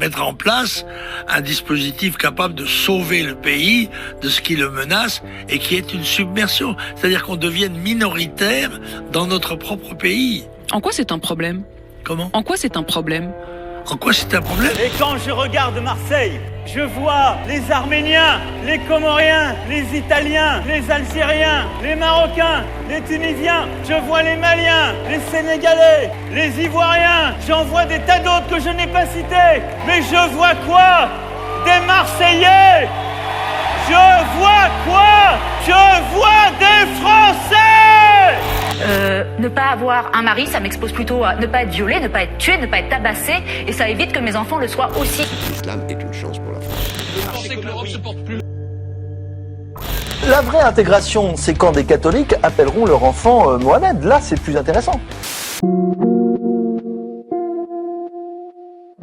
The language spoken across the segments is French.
mettre en place un dispositif capable de sauver le pays de ce qui le menace et qui est une submersion. C'est-à-dire qu'on devienne minoritaire dans notre propre pays. En quoi c'est un problème ? Comment ? En quoi c'est un problème ? En quoi c'est un problème ? Et quand je regarde Marseille, je vois les Arméniens, les Comoriens, les Italiens, les Algériens, les Marocains, les Tunisiens, je vois les Maliens, les Sénégalais, les Ivoiriens, j'en vois des tas d'autres que je n'ai pas cités. Mais je vois quoi ? Des Marseillais ! Je vois quoi ? Je vois des Français ! Ne pas avoir un mari, ça m'expose plutôt à ne pas être violée, ne pas être tuée, ne pas être tabassée, et ça évite que mes enfants le soient aussi. L'islam est une chance pour la France. La vraie intégration, c'est quand des catholiques appelleront leur enfant Mohamed. Là, c'est plus intéressant.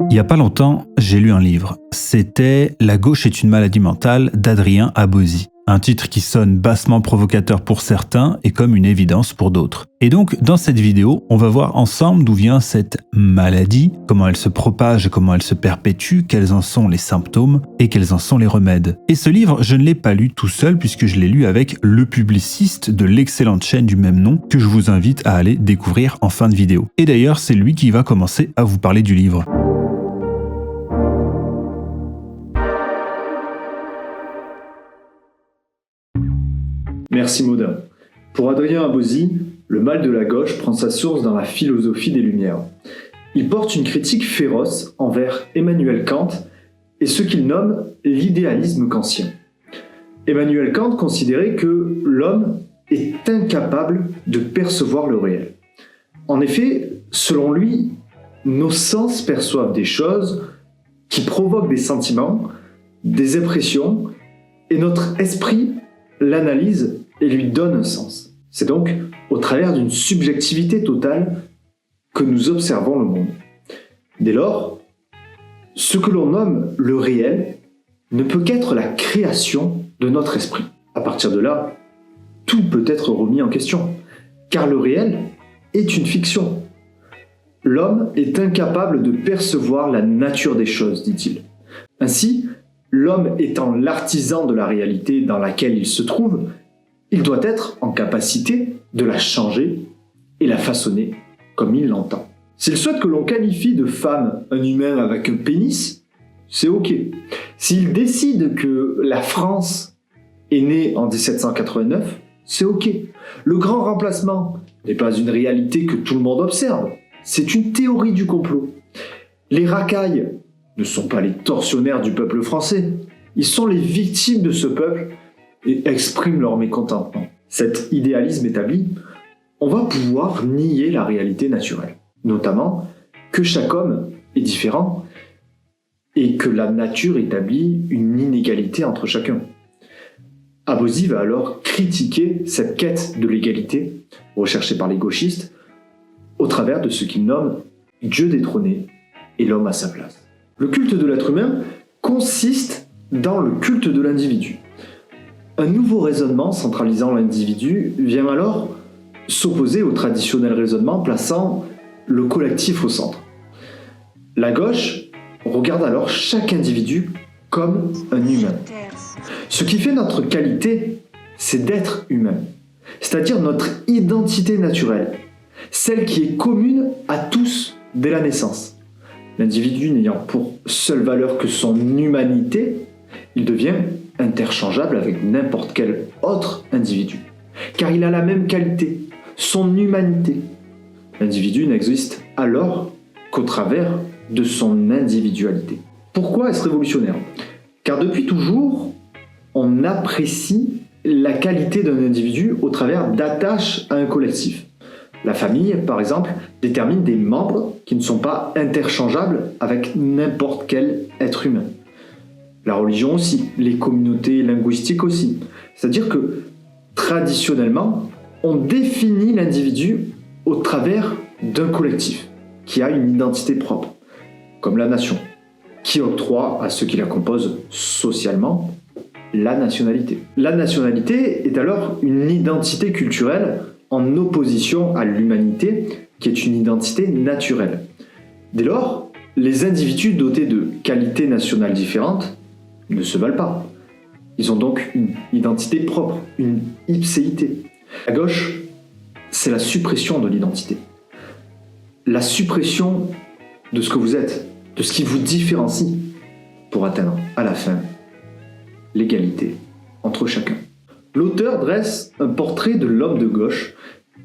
Il n'y a pas longtemps, j'ai lu un livre. C'était « La gauche est une maladie mentale » d'Adrien Abosi. Un titre qui sonne bassement provocateur pour certains et comme une évidence pour d'autres. Et donc, dans cette vidéo, on va voir ensemble d'où vient cette maladie, comment elle se propage, comment elle se perpétue, quels en sont les symptômes et quels en sont les remèdes. Et ce livre, je ne l'ai pas lu tout seul puisque je l'ai lu avec le publiciste de l'excellente chaîne du même nom que je vous invite à aller découvrir en fin de vidéo. Et d'ailleurs, c'est lui qui va commencer à vous parler du livre. Merci Maudin. Pour Adrien Abosi, le mal de la gauche prend sa source dans la philosophie des Lumières. Il porte une critique féroce envers Emmanuel Kant et ce qu'il nomme l'idéalisme kantien. Emmanuel Kant considérait que l'homme est incapable de percevoir le réel. En effet, selon lui, nos sens perçoivent des choses qui provoquent des sentiments, des impressions, et notre esprit l'analyse et lui donne un sens. C'est donc au travers d'une subjectivité totale que nous observons le monde. Dès lors, ce que l'on nomme le réel ne peut qu'être la création de notre esprit. À partir de là, tout peut être remis en question, car le réel est une fiction. L'homme est incapable de percevoir la nature des choses, dit-il. Ainsi, l'homme étant l'artisan de la réalité dans laquelle il se trouve, il doit être en capacité de la changer et la façonner comme il l'entend. S'il souhaite que l'on qualifie de femme un humain avec un pénis, c'est ok. S'il décide que la France est née en 1789, c'est ok. Le grand remplacement n'est pas une réalité que tout le monde observe, c'est une théorie du complot. Les racailles ne sont pas les tortionnaires du peuple français, ils sont les victimes de ce peuple et expriment leur mécontentement. Cet idéalisme établi, on va pouvoir nier la réalité naturelle, notamment que chaque homme est différent et que la nature établit une inégalité entre chacun. Abosi va alors critiquer cette quête de l'égalité recherchée par les gauchistes au travers de ce qu'il nomme Dieu détrôné et l'homme à sa place. Le culte de l'être humain consiste dans le culte de l'individu. Un nouveau raisonnement centralisant l'individu vient alors s'opposer au traditionnel raisonnement plaçant le collectif au centre. La gauche regarde alors chaque individu comme un humain. Ce qui fait notre qualité, c'est d'être humain, c'est-à-dire notre identité naturelle, celle qui est commune à tous dès la naissance. L'individu n'ayant pour seule valeur que son humanité, il devient interchangeable avec n'importe quel autre individu, car il a la même qualité, son humanité. L'individu n'existe alors qu'au travers de son individualité. Pourquoi est-ce révolutionnaire ? Car depuis toujours, on apprécie la qualité d'un individu au travers d'attaches à un collectif. La famille, par exemple, détermine des membres qui ne sont pas interchangeables avec n'importe quel être humain. La religion aussi, les communautés linguistiques aussi. C'est-à-dire que, traditionnellement, on définit l'individu au travers d'un collectif qui a une identité propre, comme la nation, qui octroie à ceux qui la composent socialement la nationalité. La nationalité est alors une identité culturelle en opposition à l'humanité, qui est une identité naturelle. Dès lors, Les individus dotés de qualités nationales différentes ne se valent pas. Ils ont donc une identité propre, une ipséité. La gauche, c'est la suppression de l'identité. La suppression de ce que vous êtes, de ce qui vous différencie, pour atteindre, à la fin, l'égalité entre chacun. L'auteur dresse un portrait de l'homme de gauche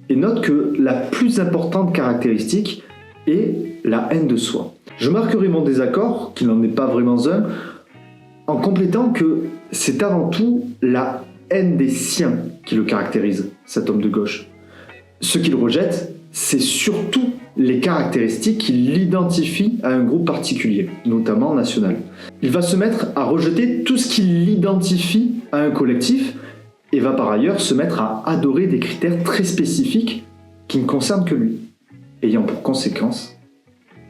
et note que la plus importante caractéristique est la haine de soi. Je marquerai mon désaccord, qui n'en est pas vraiment un, en complétant que c'est avant tout la haine des siens qui le caractérise, cet homme de gauche. Ce qu'il rejette, c'est surtout les caractéristiques qui l'identifient à un groupe particulier, notamment national. Il va se mettre à rejeter tout ce qui l'identifie à un collectif et va par ailleurs se mettre à adorer des critères très spécifiques qui ne concernent que lui, ayant pour conséquence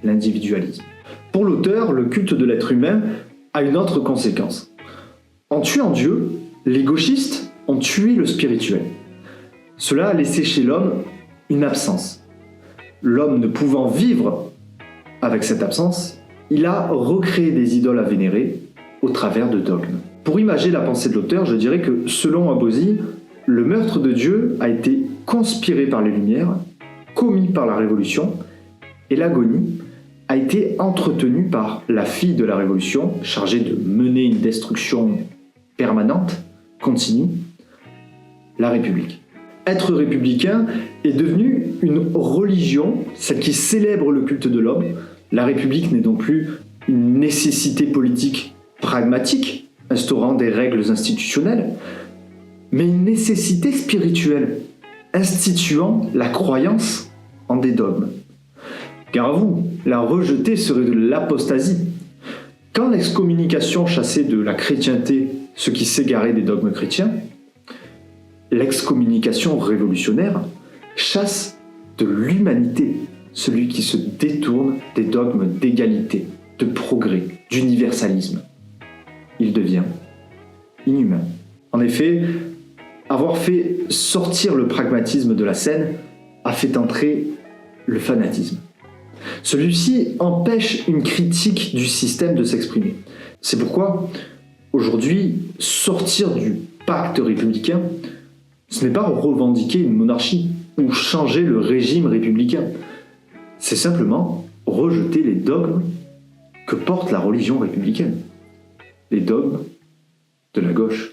l'individualisme. Pour l'auteur, le culte de l'être humain a une autre conséquence. En tuant Dieu, les gauchistes ont tué le spirituel. Cela a laissé chez l'homme une absence. L'homme ne pouvant vivre avec cette absence, il a recréé des idoles à vénérer au travers de dogmes. Pour imager la pensée de l'auteur, je dirais que, selon Abosi, le meurtre de Dieu a été conspiré par les Lumières, commis par la Révolution, et l'agonie a été entretenue par la fille de la Révolution, chargée de mener une destruction permanente, continue, la République. Être républicain est devenu une religion, celle qui célèbre le culte de l'homme. La République n'est donc plus une nécessité politique pragmatique, instaurant des règles institutionnelles, mais une nécessité spirituelle, instituant la croyance en des dogmes. Car à vous, la rejeter serait de l'apostasie. Quand l'excommunication chassait de la chrétienté ceux qui s'égaraient des dogmes chrétiens, l'excommunication révolutionnaire chasse de l'humanité celui qui se détourne des dogmes d'égalité, de progrès, d'universalisme. Il devient inhumain. En effet, avoir fait sortir le pragmatisme de la scène a fait entrer le fanatisme. Celui-ci empêche une critique du système de s'exprimer. C'est pourquoi, aujourd'hui, sortir du pacte républicain, ce n'est pas revendiquer une monarchie ou changer le régime républicain. C'est simplement rejeter les dogmes que porte la religion républicaine. Les dogmes de la gauche.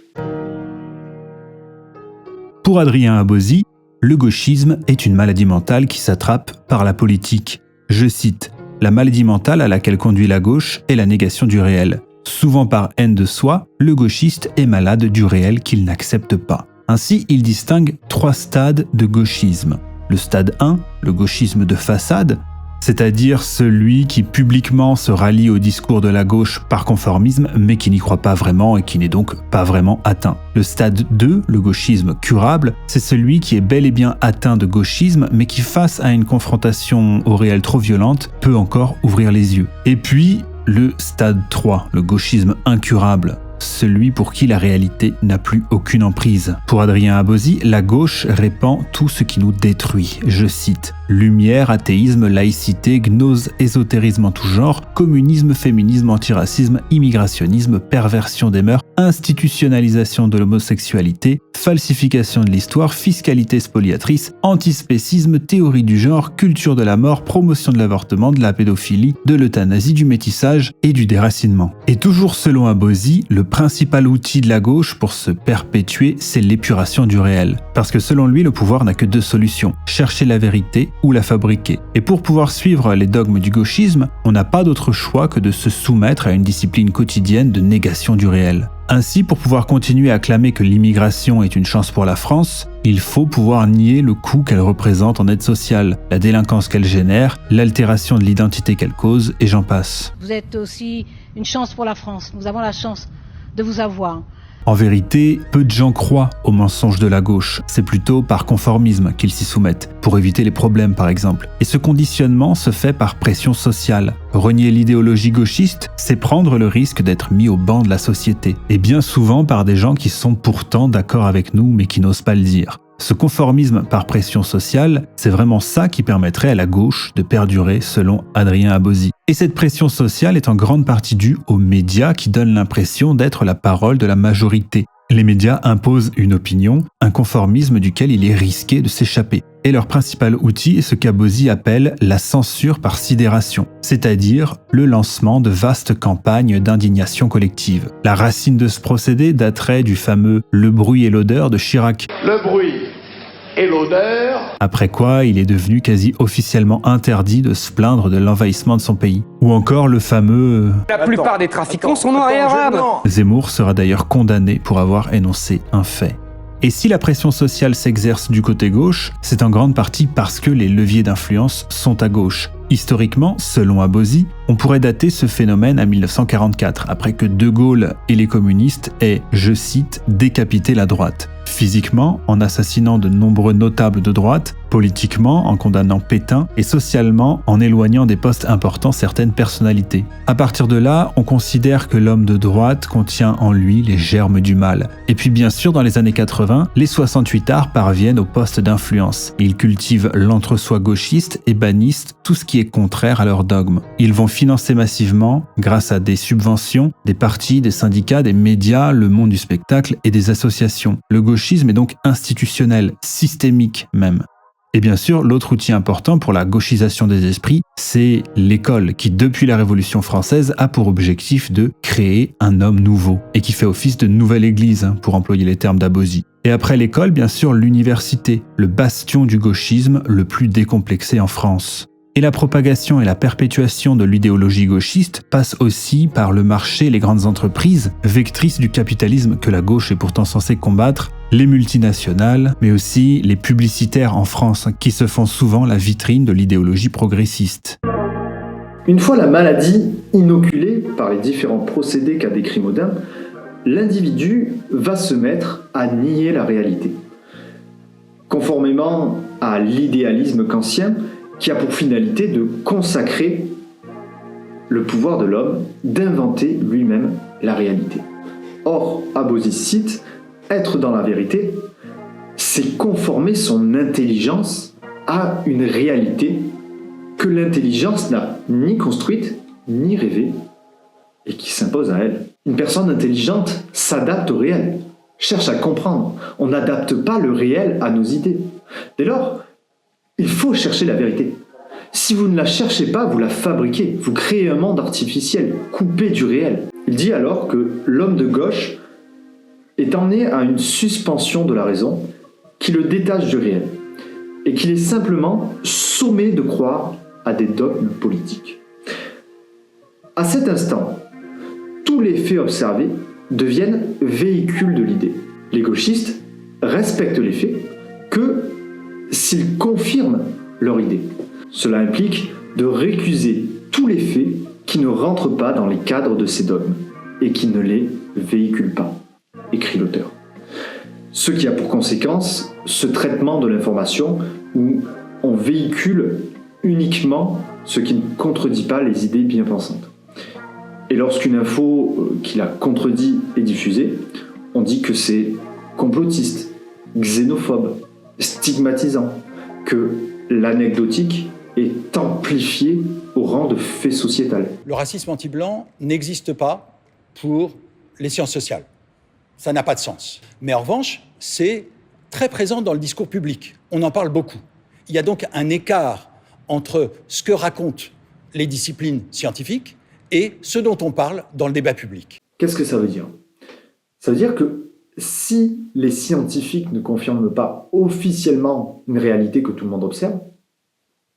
Pour Adrien Abosi, le gauchisme est une maladie mentale qui s'attrape par la politique. Je cite, « La maladie mentale à laquelle conduit la gauche est la négation du réel. Souvent par haine de soi, le gauchiste est malade du réel qu'il n'accepte pas. » Ainsi, il distingue 3 stades de gauchisme. Le stade 1, le gauchisme de façade, c'est-à-dire celui qui publiquement se rallie au discours de la gauche par conformisme, mais qui n'y croit pas vraiment et qui n'est donc pas vraiment atteint. Le stade 2, le gauchisme curable, c'est celui qui est bel et bien atteint de gauchisme, mais qui, face à une confrontation au réel trop violente, peut encore ouvrir les yeux. Et puis, le stade 3, le gauchisme incurable, celui pour qui la réalité n'a plus aucune emprise. Pour Adrien Abosi, la gauche répand tout ce qui nous détruit. Je cite, « Lumière, athéisme, laïcité, gnose, ésotérisme en tout genre, communisme, féminisme, antiracisme, immigrationnisme, perversion des mœurs, institutionnalisation de l'homosexualité, falsification de l'histoire, fiscalité spoliatrice, antispécisme, théorie du genre, culture de la mort, promotion de l'avortement, de la pédophilie, de l'euthanasie, du métissage et du déracinement. » Et toujours selon Abosi, le principal outil de la gauche pour se perpétuer, c'est l'épuration du réel. Parce que selon lui, le pouvoir n'a que 2 solutions, chercher la vérité ou la fabriquer. Et pour pouvoir suivre les dogmes du gauchisme, on n'a pas d'autre choix que de se soumettre à une discipline quotidienne de négation du réel. Ainsi, pour pouvoir continuer à clamer que l'immigration est une chance pour la France, il faut pouvoir nier le coût qu'elle représente en aide sociale, la délinquance qu'elle génère, l'altération de l'identité qu'elle cause, et j'en passe. Vous êtes aussi une chance pour la France. Nous avons la chance de vous avoir. En vérité, peu de gens croient aux mensonges de la gauche. C'est plutôt par conformisme qu'ils s'y soumettent, pour éviter les problèmes par exemple. Et ce conditionnement se fait par pression sociale. Renier l'idéologie gauchiste, c'est prendre le risque d'être mis au banc de la société. Et bien souvent par des gens qui sont pourtant d'accord avec nous mais qui n'osent pas le dire. Ce conformisme par pression sociale, c'est vraiment ça qui permettrait à la gauche de perdurer selon Adrien Abozy. Et cette pression sociale est en grande partie due aux médias qui donnent l'impression d'être la parole de la majorité. Les médias imposent une opinion, un conformisme duquel il est risqué de s'échapper. Et leur principal outil est ce qu'Abozy appelle la censure par sidération, c'est-à-dire le lancement de vastes campagnes d'indignation collective. La racine de ce procédé daterait du fameux « le bruit et l'odeur » de Chirac. Le bruit et l'odeur. Après quoi, il est devenu quasi officiellement interdit de se plaindre de l'envahissement de son pays. Ou encore le fameux La plupart des trafiquants sont noirs et arabes. Zemmour sera d'ailleurs condamné pour avoir énoncé un fait. Et si la pression sociale s'exerce du côté gauche, c'est en grande partie parce que les leviers d'influence sont à gauche. Historiquement, selon Abozy, on pourrait dater ce phénomène à 1944, après que De Gaulle et les communistes aient, je cite, « décapité la droite ». Physiquement, en assassinant de nombreux notables de droite, politiquement, en condamnant Pétain, et socialement, en éloignant des postes importants certaines personnalités. À partir de là, on considère que l'homme de droite contient en lui les germes du mal. Et puis bien sûr, dans les années 80, les 68ards parviennent au poste d'influence. Ils cultivent l'entre-soi gauchiste et bannissent tout ce qui est contraire à leur dogme. Ils vont financer massivement, grâce à des subventions, des partis, des syndicats, des médias, le monde du spectacle et des associations. Le gauchisme est donc institutionnel, systémique même. Et bien sûr, l'autre outil important pour la gauchisation des esprits, c'est l'école, qui depuis la Révolution française a pour objectif de créer un homme nouveau, et qui fait office de nouvelle église, pour employer les termes d'Abozy. Et après l'école, bien sûr, l'université, le bastion du gauchisme le plus décomplexé en France. Et la propagation et la perpétuation de l'idéologie gauchiste passent aussi par le marché et les grandes entreprises, vectrices du capitalisme que la gauche est pourtant censée combattre, les multinationales, mais aussi les publicitaires en France, qui se font souvent la vitrine de l'idéologie progressiste. Une fois la maladie inoculée par les différents procédés qu'a décrit Modin, l'individu va se mettre à nier la réalité. Conformément à l'idéalisme kantien, qui a pour finalité de consacrer le pouvoir de l'homme d'inventer lui-même la réalité. Or, Abozy cite, « Être dans la vérité, c'est conformer son intelligence à une réalité que l'intelligence n'a ni construite, ni rêvée, et qui s'impose à elle. Une personne intelligente s'adapte au réel, cherche à comprendre. On n'adapte pas le réel à nos idées. Dès lors, il faut chercher la vérité. Si vous ne la cherchez pas, vous la fabriquez. Vous créez un monde artificiel, coupé du réel. Il dit alors que l'homme de gauche est emmené à une suspension de la raison qui le détache du réel et qu'il est simplement sommé de croire à des dogmes politiques. À cet instant, tous les faits observés deviennent véhicules de l'idée. Les gauchistes respectent les faits que s'ils confirment leur idée. Cela implique de récuser tous les faits qui ne rentrent pas dans les cadres de ces dogmes et qui ne les véhiculent pas, écrit l'auteur. Ce qui a pour conséquence ce traitement de l'information où on véhicule uniquement ce qui ne contredit pas les idées bien pensantes. Et lorsqu'une info qui la contredit est diffusée, on dit que c'est complotiste, xénophobe, stigmatisant, que l'anecdotique est amplifié au rang de fait sociétal. Le racisme anti-blanc n'existe pas pour les sciences sociales. Ça n'a pas de sens. Mais en revanche, c'est très présent dans le discours public. On en parle beaucoup. Il y a donc un écart entre ce que racontent les disciplines scientifiques et ce dont on parle dans le débat public. Qu'est-ce que ça veut dire ? Ça veut dire que si les scientifiques ne confirment pas officiellement une réalité que tout le monde observe,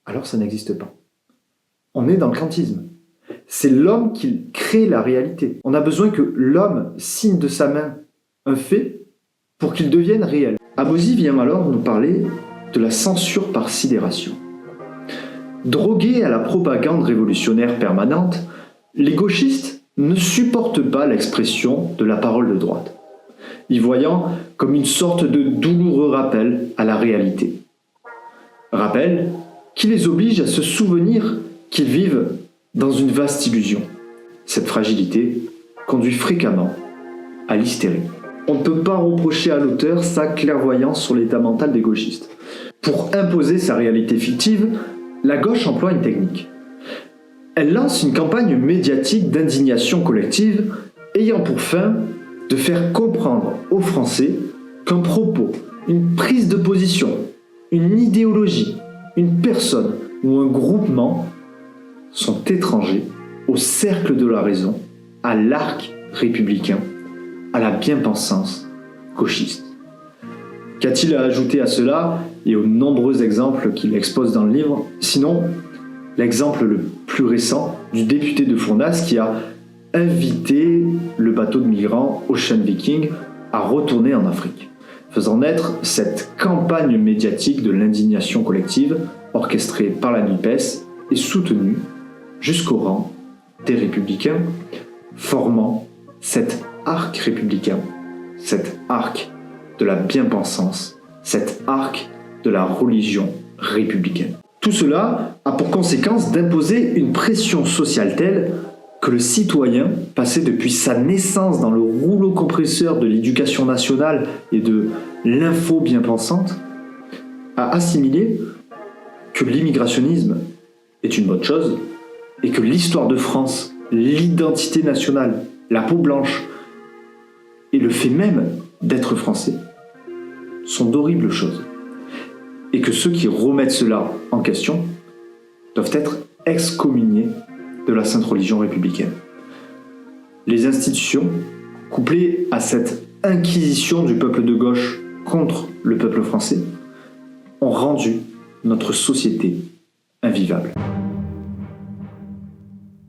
alors ça n'existe pas. On est dans le kantisme. C'est l'homme qui crée la réalité. On a besoin que l'homme signe de sa main un fait pour qu'il devienne réel. Abozy vient alors nous parler de la censure par sidération. Drogués à la propagande révolutionnaire permanente, les gauchistes ne supportent pas l'expression de la parole de droite, y voyant comme une sorte de douloureux rappel à la réalité. Rappel qui les oblige à se souvenir qu'ils vivent dans une vaste illusion. Cette fragilité conduit fréquemment à l'hystérie. on ne peut pas reprocher à l'auteur sa clairvoyance sur l'état mental des gauchistes. Pour imposer sa réalité fictive, la gauche emploie une technique. Elle lance une campagne médiatique d'indignation collective ayant pour fin de faire comprendre aux Français qu'un propos, une prise de position, une idéologie, une personne ou un groupement sont étrangers au cercle de la raison, à l'arc républicain, à la bien-pensance gauchiste. Qu'a-t-il à ajouter à cela et aux nombreux exemples qu'il expose dans le livre, sinon l'exemple le plus récent du député de Fournas qui a invité le bateau de migrants Ocean Viking à retourner en Afrique, faisant naître cette campagne médiatique de l'indignation collective orchestrée par la NUPES et soutenue jusqu'au rang des Républicains, formant cet arc républicain, cet arc de la bien-pensance, cet arc de la religion républicaine. Tout cela a pour conséquence d'imposer une pression sociale telle que le citoyen, passé depuis sa naissance dans le rouleau compresseur de l'éducation nationale et de l'info bien-pensante, a assimilé que l'immigrationnisme est une bonne chose et que l'histoire de France, l'identité nationale, la peau blanche et le fait même d'être français sont d'horribles choses. Et que ceux qui remettent cela en question doivent être excommuniés de la sainte religion républicaine. Les institutions, couplées à cette inquisition du peuple de gauche contre le peuple français, ont rendu notre société invivable.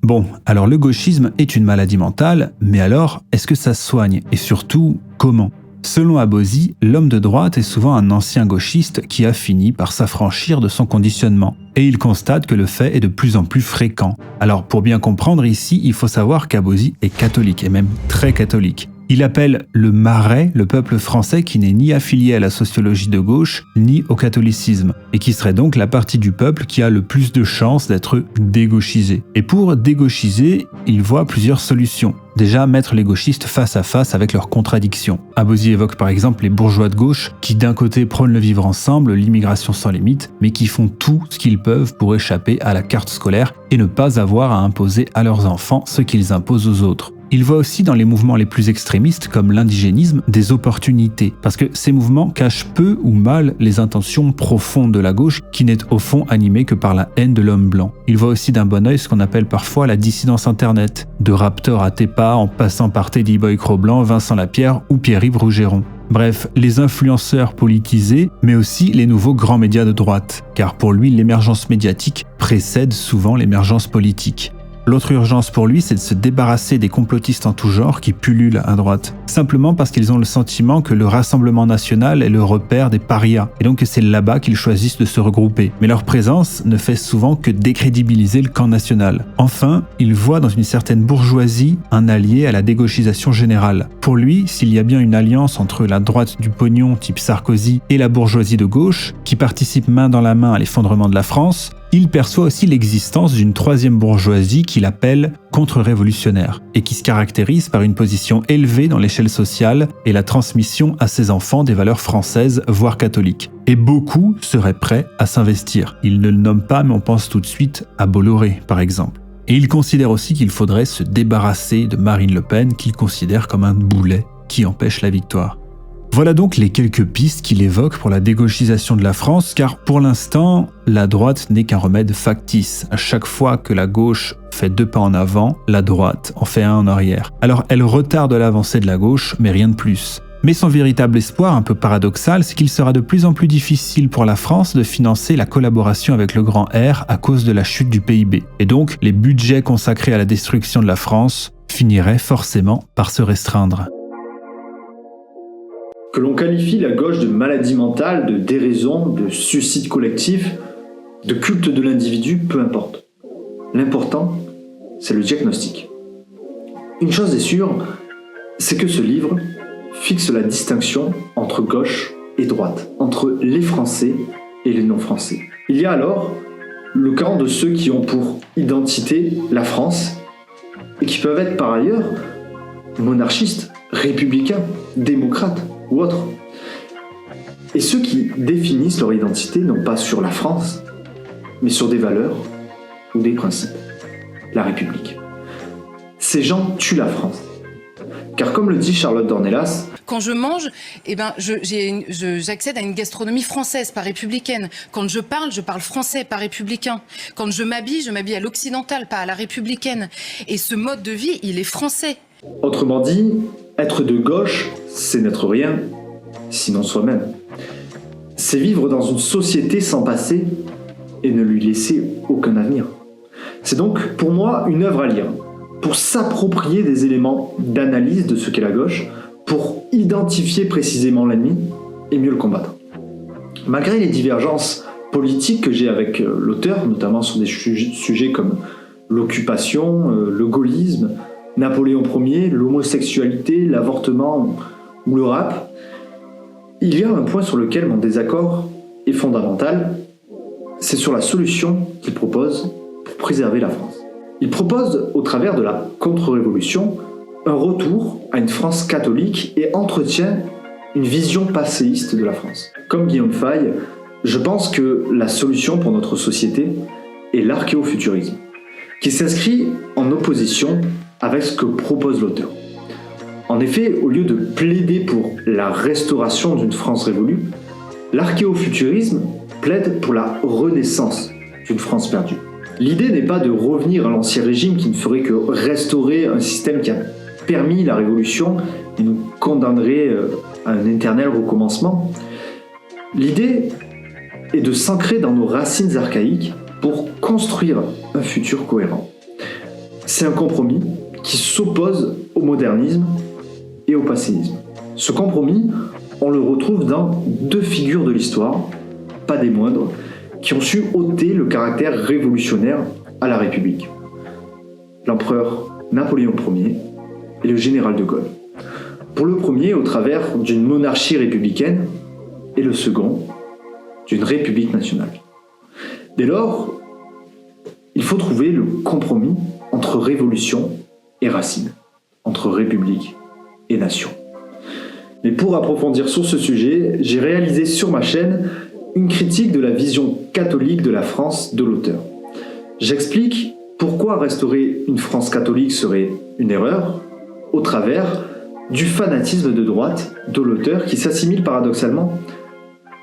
Bon, alors le gauchisme est une maladie mentale, mais alors, est-ce que ça se soigne? Et surtout, comment? Selon Abosi, l'homme de droite est souvent un ancien gauchiste qui a fini par s'affranchir de son conditionnement. Et il constate que le fait est de plus en plus fréquent. Alors pour bien comprendre ici, il faut savoir qu'Abosi est catholique, et même très catholique. Il appelle le Marais le peuple français qui n'est ni affilié à la sociologie de gauche, ni au catholicisme, et qui serait donc la partie du peuple qui a le plus de chances d'être dégauchisé. Et pour dégauchiser, il voit plusieurs solutions. Déjà, mettre les gauchistes face à face avec leurs contradictions. Abosi évoque par exemple les bourgeois de gauche qui d'un côté prônent le vivre ensemble, l'immigration sans limite, mais qui font tout ce qu'ils peuvent pour échapper à la carte scolaire et ne pas avoir à imposer à leurs enfants ce qu'ils imposent aux autres. Il voit aussi dans les mouvements les plus extrémistes, comme l'indigénisme, des opportunités, parce que ces mouvements cachent peu ou mal les intentions profondes de la gauche, qui n'est au fond animée que par la haine de l'homme blanc. Il voit aussi d'un bon œil ce qu'on appelle parfois la dissidence internet, de Raptor à Tepa, en passant par Teddy Boy Cro-Blanc, Vincent Lapierre ou Pierre-Yves Rougeron. Bref, les influenceurs politisés, mais aussi les nouveaux grands médias de droite, car pour lui, l'émergence médiatique précède souvent l'émergence politique. L'autre urgence pour lui, c'est de se débarrasser des complotistes en tout genre qui pullulent à droite, simplement parce qu'ils ont le sentiment que le Rassemblement national est le repère des parias, et donc que c'est là-bas qu'ils choisissent de se regrouper. Mais leur présence ne fait souvent que décrédibiliser le camp national. Enfin, il voit dans une certaine bourgeoisie un allié à la dégauchisation générale. Pour lui, s'il y a bien une alliance entre la droite du pognon type Sarkozy et la bourgeoisie de gauche, qui participe main dans la main à l'effondrement de la France, il perçoit aussi l'existence d'une troisième bourgeoisie qu'il appelle contre-révolutionnaire et qui se caractérise par une position élevée dans l'échelle sociale et la transmission à ses enfants des valeurs françaises, voire catholiques. Et beaucoup seraient prêts à s'investir. Il ne le nomme pas, mais on pense tout de suite à Bolloré, par exemple. Et il considère aussi qu'il faudrait se débarrasser de Marine Le Pen, qu'il considère comme un boulet qui empêche la victoire. Voilà donc les quelques pistes qu'il évoque pour la dégauchisation de la France, car pour l'instant, la droite n'est qu'un remède factice. À chaque fois que la gauche fait 2 pas en avant, la droite en fait 1 en arrière. Alors elle retarde l'avancée de la gauche, mais rien de plus. Mais son véritable espoir, un peu paradoxal, c'est qu'il sera de plus en plus difficile pour la France de financer la collaboration avec le grand R à cause de la chute du PIB. Et donc, les budgets consacrés à la destruction de la France finiraient forcément par se restreindre. Que l'on qualifie la gauche de maladie mentale, de déraison, de suicide collectif, de culte de l'individu, peu importe. L'important, c'est le diagnostic. Une chose est sûre, c'est que ce livre fixe la distinction entre gauche et droite, entre les Français et les non-Français. Il y a alors le camp de ceux qui ont pour identité la France et qui peuvent être par ailleurs monarchistes, républicains, démocrates ou autres. Et ceux qui définissent leur identité non pas sur la France, mais sur des valeurs ou des principes. La République. Ces gens tuent la France. Car comme le dit Charlotte Dornelas, quand je mange, j'accède à une gastronomie française, pas républicaine. Quand je parle français, pas républicain. Quand je m'habille à l'occidental, pas à la républicaine. Et ce mode de vie, il est français. Autrement dit, être de gauche, c'est n'être rien, sinon soi-même. C'est vivre dans une société sans passé et ne lui laisser aucun avenir. C'est donc pour moi une œuvre à lire, pour s'approprier des éléments d'analyse de ce qu'est la gauche, pour identifier précisément l'ennemi et mieux le combattre. Malgré les divergences politiques que j'ai avec l'auteur, notamment sur des sujets comme l'occupation, le gaullisme, Napoléon Ier, l'homosexualité, l'avortement ou le rap, il y a un point sur lequel mon désaccord est fondamental, c'est sur la solution qu'il propose pour préserver la France. Il propose, au travers de la contre-révolution, un retour à une France catholique et entretient une vision passéiste de la France. Comme Guillaume Faye, je pense que la solution pour notre société est l'archéofuturisme, qui s'inscrit en opposition avec ce que propose l'auteur. En effet, au lieu de plaider pour la restauration d'une France révolue, l'archéofuturisme plaide pour la renaissance d'une France perdue. L'idée n'est pas de revenir à l'ancien régime qui ne ferait que restaurer un système qui a permis la révolution et nous condamnerait à un éternel recommencement. L'idée est de s'ancrer dans nos racines archaïques pour construire un futur cohérent. C'est un compromis qui s'oppose au modernisme et au passéisme. Ce compromis, on le retrouve dans deux figures de l'histoire, pas des moindres, qui ont su ôter le caractère révolutionnaire à la République. L'empereur Napoléon Ier et le général de Gaulle. Pour le premier, au travers d'une monarchie républicaine, et le second, d'une république nationale. Dès lors, il faut trouver le compromis entre révolution et racine, entre république et nation. Mais pour approfondir sur ce sujet, j'ai réalisé sur ma chaîne une critique de la vision catholique de la France de l'auteur. J'explique pourquoi restaurer une France catholique serait une erreur, au travers du fanatisme de droite de l'auteur qui s'assimile paradoxalement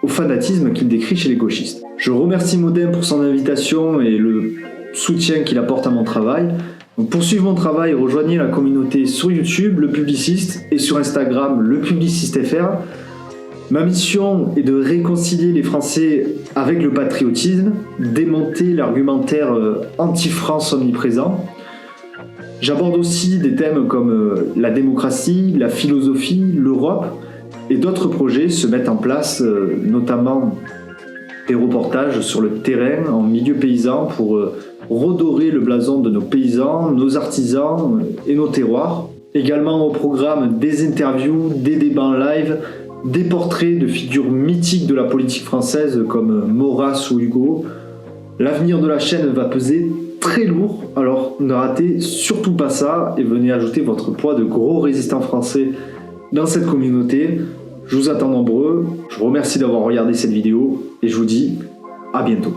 au fanatisme qu'il décrit chez les gauchistes. Je remercie Modem pour son invitation et le soutien qu'il apporte à mon travail. Donc pour suivre mon travail, rejoignez la communauté sur YouTube, Le Publiciste, et sur Instagram, Le Publiciste FR. Ma mission est de réconcilier les Français avec le patriotisme, démonter l'argumentaire anti-France omniprésent. J'aborde aussi des thèmes comme la démocratie, la philosophie, l'Europe, et d'autres projets se mettent en place, notamment des reportages sur le terrain en milieu paysan pour redorer le blason de nos paysans, nos artisans et nos terroirs. Également au programme des interviews, des débats en live, des portraits de figures mythiques de la politique française comme Maurras ou Hugo. L'avenir de la chaîne va peser très lourd, alors ne ratez surtout pas ça et venez ajouter votre poids de gros résistants français dans cette communauté. Je vous attends nombreux, je vous remercie d'avoir regardé cette vidéo et je vous dis à bientôt.